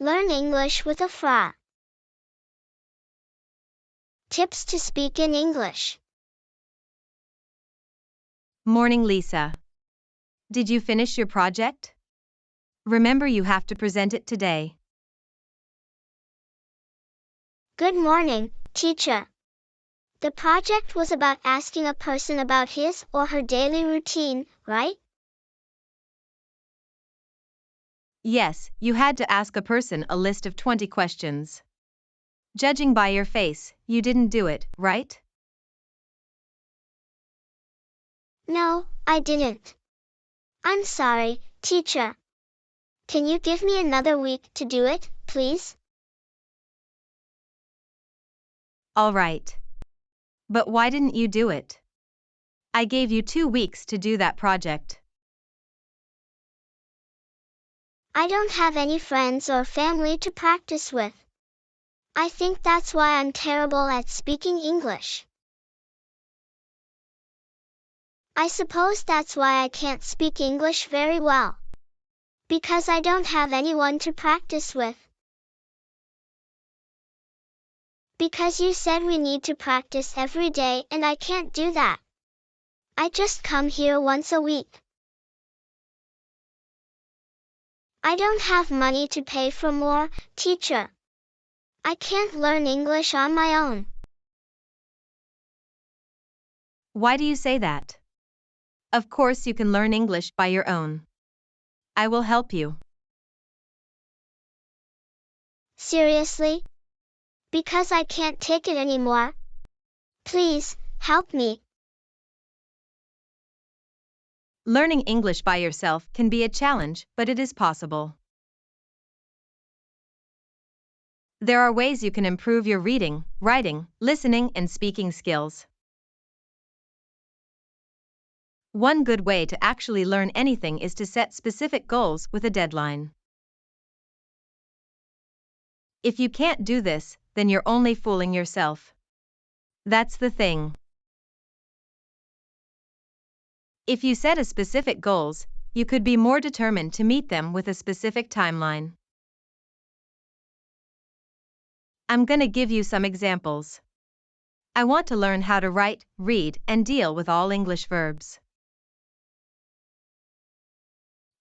Learn English with Afra. Tips to speak in English. Morning, Lisa. Did you finish your project? Remember, you have to present it today. Good morning, teacher. The project was about asking a person about his or her daily routine, right? Yes, you had to ask a person a list of 20 questions. Judging by your face, you didn't do it, right? No, I didn't. I'm sorry, teacher. Can you give me another week to do it, please? All right. But why didn't you do it? I gave you 2 weeks to do that project. I don't have any friends or family to practice with. I think that's why I'm terrible at speaking English. I suppose that's why I can't speak English very well. Because I don't have anyone to practice with. Because you said we need to practice every day and I can't do that. I just come here once a week. I don't have money to pay for more, teacher. I can't learn English on my own. Why do you say that? Of course you can learn English by your own. I will help you. Seriously? Because I can't take it anymore. Please, help me. Learning English by yourself can be a challenge, but it is possible. There are ways you can improve your reading, writing, listening, and speaking skills. One good way to actually learn anything is to set specific goals with a deadline. If you can't do this, then you're only fooling yourself. That's the thing. If you set a specific goals, you could be more determined to meet them with a specific timeline. I'm gonna give you some examples. I want to learn how to write, read, and deal with all English verbs.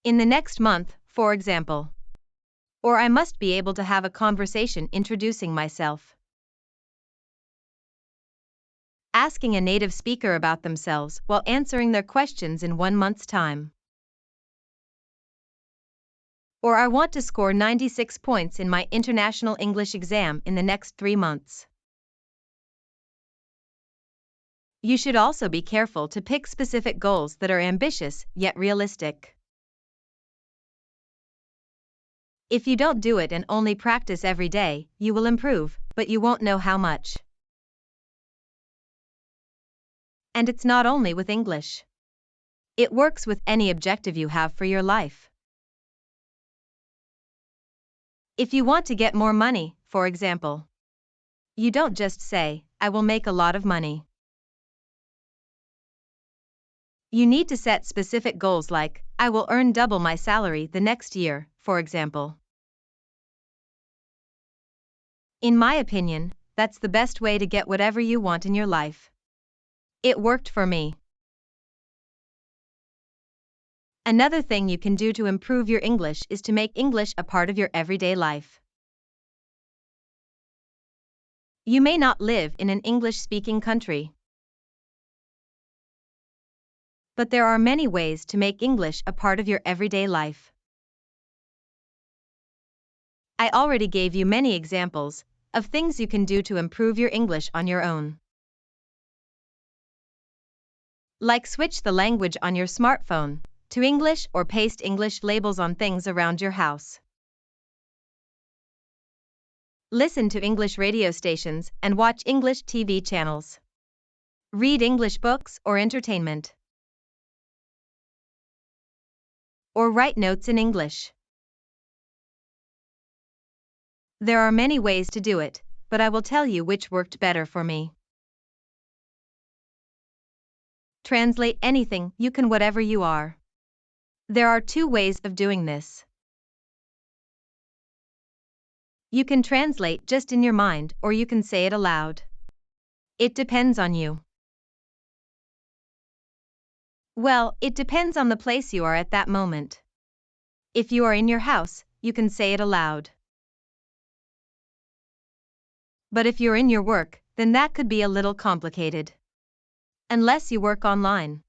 In the next month, for example. Or I must be able to have a conversation introducing myself. Asking a native speaker about themselves while answering their questions in 1 month's time. Or I want to score 96 points in my International English exam in the next 3 months. You should also be careful to pick specific goals that are ambitious yet realistic. If you don't do it and only practice every day, you will improve, but you won't know how much. And it's not only with English. It works with any objective you have for your life. If you want to get more money, for example, you don't just say, I will make a lot of money. You need to set specific goals like, I will earn double my salary the next year, for example. In my opinion, that's the best way to get whatever you want in your life. It worked for me. Another thing you can do to improve your English is to make English a part of your everyday life. You may not live in an English-speaking country, but there are many ways to make English a part of your everyday life. I already gave you many examples of things you can do to improve your English on your own. Like switch the language on your smartphone to English or paste English labels on things around your house. Listen to English radio stations and watch English TV channels. Read English books or entertainment. Or write notes in English. There are many ways to do it, but I will tell you which worked better for me. Translate anything you can, whatever you are. There are 2 ways of doing this. You can translate just in your mind or you can say it aloud. It depends on you. Well, it depends on the place you are at that moment. If you are in your house, you can say it aloud. But if you're in your work, then that could be a little complicated. Unless you work online.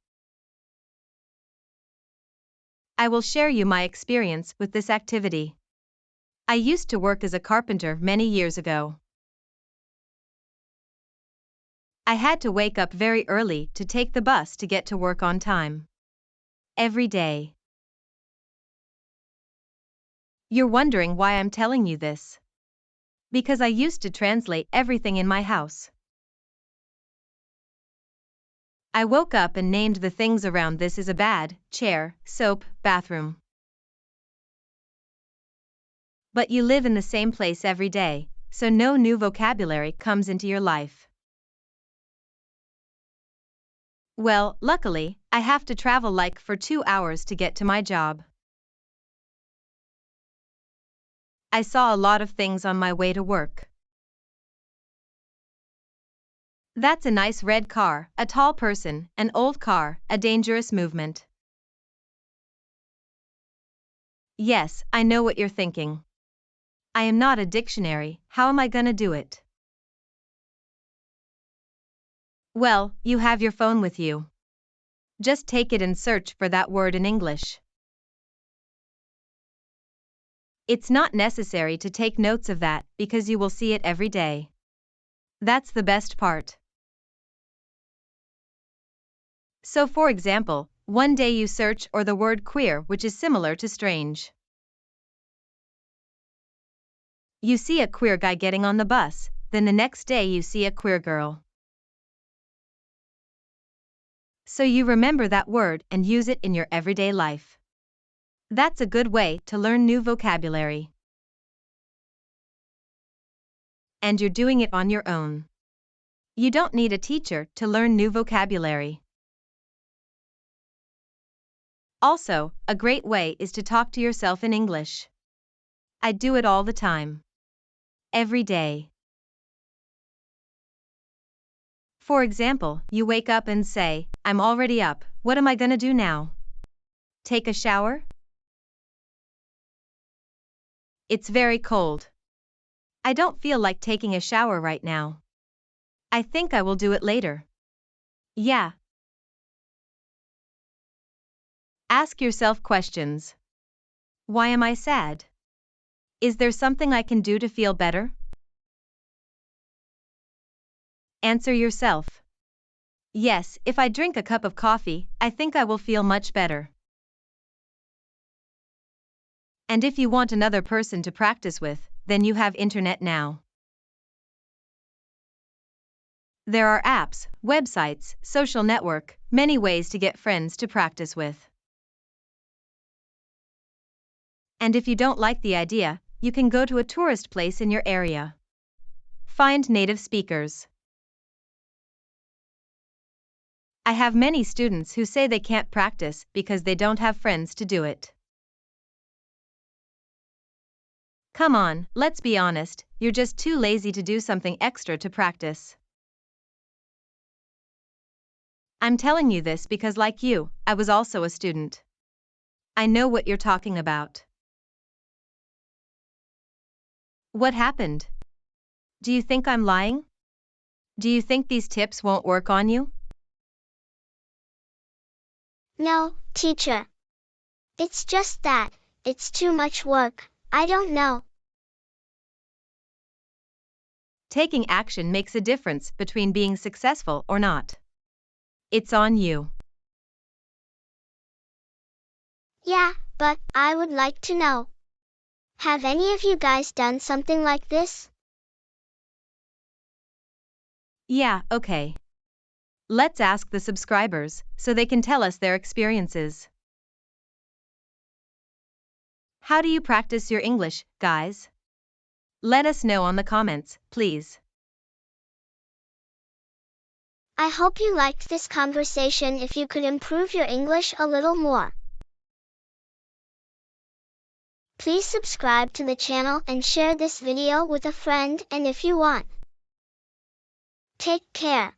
I will share you my experience with this activity. I used to work as a carpenter many years ago. I had to wake up very early to take the bus to get to work on time. Every day. You're wondering why I'm telling you this. Because I used to translate everything in my house. I woke up and named the things around this as a bed, chair, soap, bathroom. But you live in the same place every day, so no new vocabulary comes into your life. Well, luckily, I have to travel like for 2 hours to get to my job. I saw a lot of things on my way to work. That's a nice red car, a tall person, an old car, a dangerous movement. Yes, I know what you're thinking. I am not a dictionary, how am I gonna do it? Well, you have your phone with you. Just take it and search for that word in English. It's not necessary to take notes of that because you will see it every day. That's the best part. So for example, one day you search or the word queer, which is similar to strange. You see a queer guy getting on the bus, then the next day you see a queer girl. So you remember that word and use it in your everyday life. That's a good way to learn new vocabulary. And you're doing it on your own. You don't need a teacher to learn new vocabulary. Also, a great way is to talk to yourself in English. I do it all the time. Every day. For example, you wake up and say, I'm already up, what am I gonna do now? Take a shower? It's very cold. I don't feel like taking a shower right now. I think I will do it later. Yeah. Ask yourself questions. Why am I sad? Is there something I can do to feel better? Answer yourself. Yes, if I drink a cup of coffee, I think I will feel much better. And if you want another person to practice with, then you have internet now. There are apps, websites, social network, many ways to get friends to practice with. And if you don't like the idea, you can go to a tourist place in your area. Find native speakers. I have many students who say they can't practice because they don't have friends to do it. Come on, let's be honest, you're just too lazy to do something extra to practice. I'm telling you this because, like you, I was also a student. I know what you're talking about. What happened? Do you think I'm lying? Do you think these tips won't work on you? No, teacher. It's just that, it's too much work, I don't know. Taking action makes a difference between being successful or not. It's on you. Yeah, but I would like to know. Have any of you guys done something like this? Yeah, okay. Let's ask the subscribers so they can tell us their experiences. How do you practice your English, guys? Let us know on the comments, please. I hope you liked this conversation. If you could improve your English a little more. Please subscribe to the channel and share this video with a friend, and if you want. Take care.